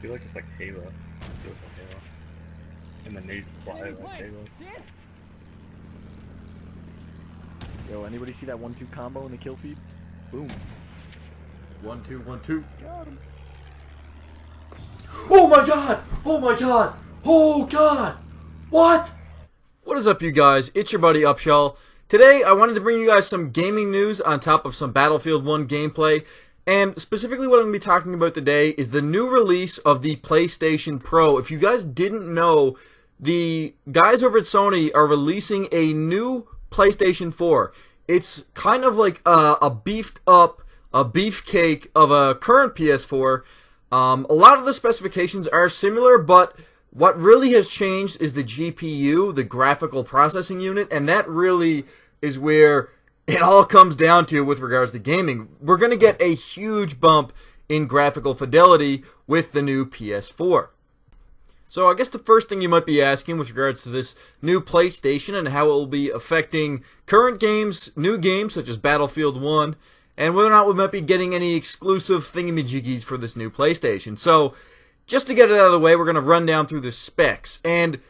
I feel like it's like Halo. It feels like Halo. And the nades fly like Halo. Yo, anybody see that 1-2 combo in the kill feed? Boom. 1-2, 1-2. Got him. Oh my god! Oh my god! Oh god! What? What is up, you guys? It's your buddy Upshall. Today, I wanted to bring you guys some gaming news on top of some Battlefield 1 gameplay. And specifically what I'm going to be talking about today is the new release of the PlayStation Pro. If you guys didn't know, the guys over at Sony are releasing a new PlayStation 4. It's kind of like a beefed up, a beefcake of a current PS4. A lot of the specifications are similar, but what really has changed is the GPU, the graphical processing unit, and that really is where it all comes down to with regards to gaming. We're going to get a huge bump in graphical fidelity with the new PS4. So I guess the first thing you might be asking with regards to this new PlayStation and how it will be affecting current games, new games such as Battlefield 1, and whether or not we might be getting any exclusive thingamajiggies for this new PlayStation. So just to get it out of the way, we're going to run down through the specs. And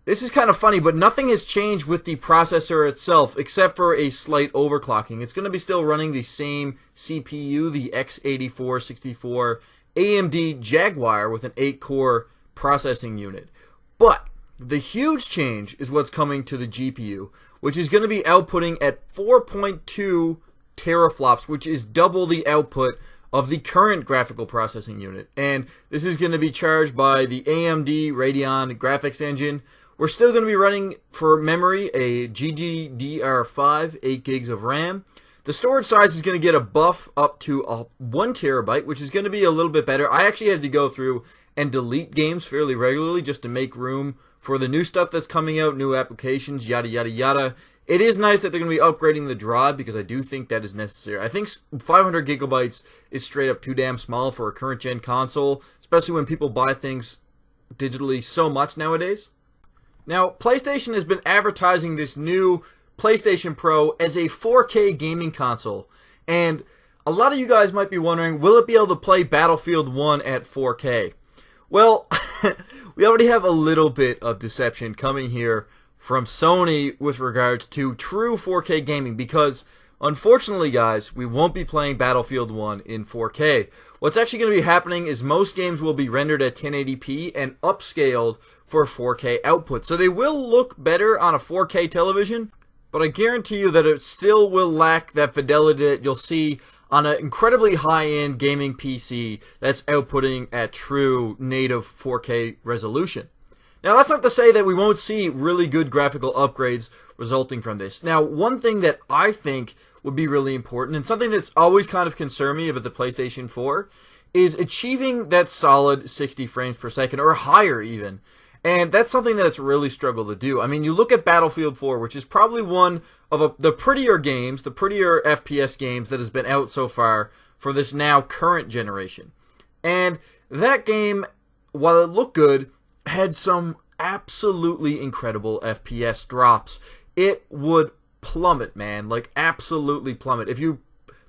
this is kind of funny, but nothing has changed with the processor itself except for a slight overclocking. It's going to be still running the same CPU, the x84-64 AMD Jaguar with an 8-core processing unit. But the huge change is what's coming to the GPU, which is going to be outputting at 4.2 teraflops, which is double the output of the current graphical processing unit. And this is going to be charged by the AMD Radeon graphics engine. We're still going to be running for memory a GDDR5, 8 gigs of RAM. The storage size is going to get a buff up to 1 terabyte, which is going to be a little bit better. I actually have to go through and delete games fairly regularly just to make room for the new stuff that's coming out, new applications, yada yada yada. It is nice that they're going to be upgrading the drive because I do think that is necessary. I think 500 gigabytes is straight up too damn small for a current gen console, especially when people buy things digitally so much nowadays. Now, PlayStation has been advertising this new PlayStation Pro as a 4K gaming console, and a lot of you guys might be wondering, will it be able to play Battlefield 1 at 4K? Well, we already have a little bit of deception coming here from Sony with regards to true 4K gaming, because unfortunately, guys, we won't be playing Battlefield 1 in 4K. What's actually going to be happening is most games will be rendered at 1080p and upscaled for 4K output. So they will look better on a 4K television, but I guarantee you that it still will lack that fidelity that you'll see on an incredibly high-end gaming PC that's outputting at true native 4K resolution. Now, that's not to say that we won't see really good graphical upgrades resulting from this. Now, one thing that I think would be really important, and something that's always kind of concerned me about the PlayStation 4, is achieving that solid 60 frames per second, or higher even. And that's something that it's really struggled to do. I mean, you look at Battlefield 4, which is probably one of the prettier games, the prettier FPS games that has been out so far for this now current generation. And that game, while it looked good, had some absolutely incredible FPS drops. It would plummet, man. Like, absolutely plummet. If you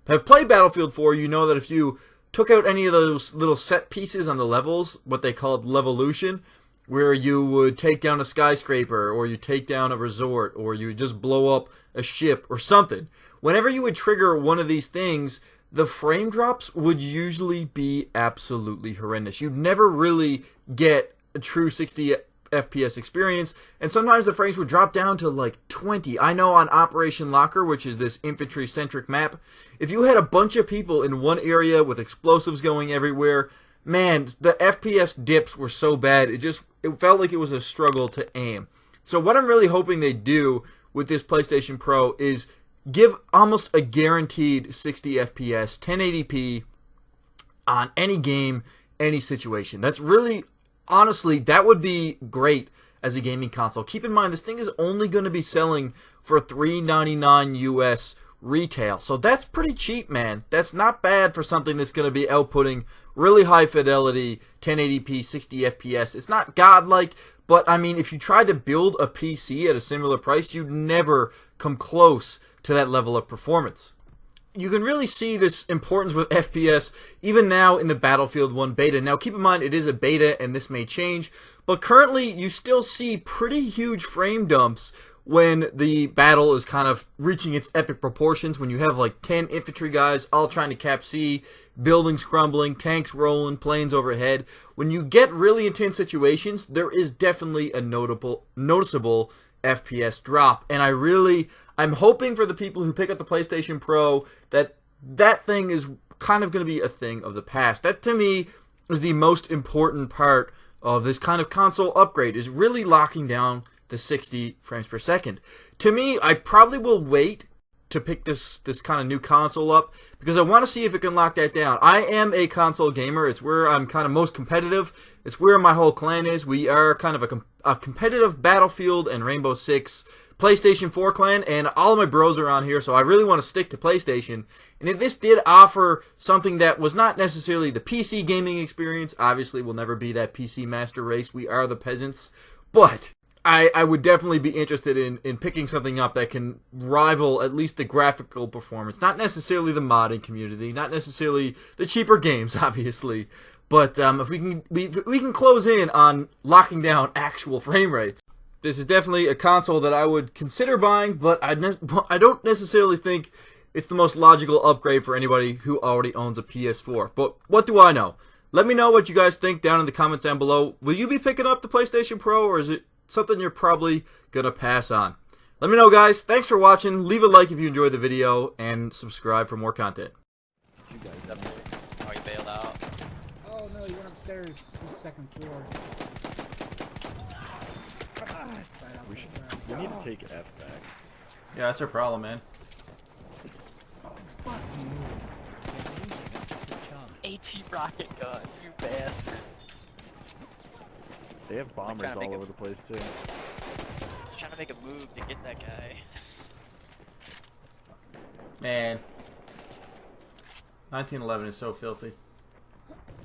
have played Battlefield 4, you know that if you took out any of those little set pieces on the levels, what they called levolution, where you would take down a skyscraper, or you take down a resort, or you would just blow up a ship or something. Whenever you would trigger one of these things, the frame drops would usually be absolutely horrendous. You'd never really get a true 60 FPS experience, and sometimes the frames would drop down to like 20. I know on Operation Locker, which is this infantry-centric map, if you had a bunch of people in one area with explosives going everywhere, man, the FPS dips were so bad, it felt like it was a struggle to aim. So what I'm really hoping they do with this PlayStation Pro is give almost a guaranteed 60 FPS, 1080p on any game, any situation. That's really, honestly, that would be great as a gaming console. Keep in mind, this thing is only going to be selling for $399 US retail. So that's pretty cheap, man. That's not bad for something that's going to be outputting really high fidelity, 1080p, 60 FPS. It's not godlike, but I mean, if you tried to build a PC at a similar price, you'd never come close to that level of performance. you can really see this importance with FPS even now in the Battlefield 1 beta. Now keep in mind it is a beta and this may change, but currently you still see pretty huge frame dumps when the battle is kind of reaching its epic proportions, when you have like 10 infantry guys all trying to cap C, buildings crumbling, tanks rolling, planes overhead. When you get really intense situations, there is definitely a noticeable FPS drop, and I'm hoping for the people who pick up the PlayStation Pro that that thing is kind of going to be a thing of the past. That to me is the most important part of this kind of console upgrade, is really locking down the 60 frames per second. To me, I probably will wait to pick this kind of new console up because I want to see if it can lock that down. I am a console gamer. It's where I'm kind of most competitive. It's where my whole clan is. We are kind of a competitive Battlefield and Rainbow Six PlayStation 4 clan, and all of my bros are on here, so I really want to stick to PlayStation. And if this did offer something that was not necessarily the PC gaming experience, obviously we'll never be that PC master race. We are the peasants. But I would definitely be interested in picking something up that can rival at least the graphical performance. Not necessarily the modding community, not necessarily the cheaper games, obviously. But if we can close in on locking down actual frame rates. This is definitely a console that I would consider buying, but I don't necessarily think it's the most logical upgrade for anybody who already owns a PS4. But what do I know? Let me know what you guys think down in the comments down below. Will you be picking up the PlayStation Pro, or is it something you're probably gonna pass on? Let me know, guys. Thanks for watching. Leave a like if you enjoyed the video, and subscribe for more content. You guys oh, he bailed out. Oh no, he went upstairs. He's second floor. We need to take F back. Yeah, that's our problem, man. Fuck you. AT rocket gun, you bastard. They have bombers all over the place too. Trying to make a move to get that guy. Man, 1911 is so filthy.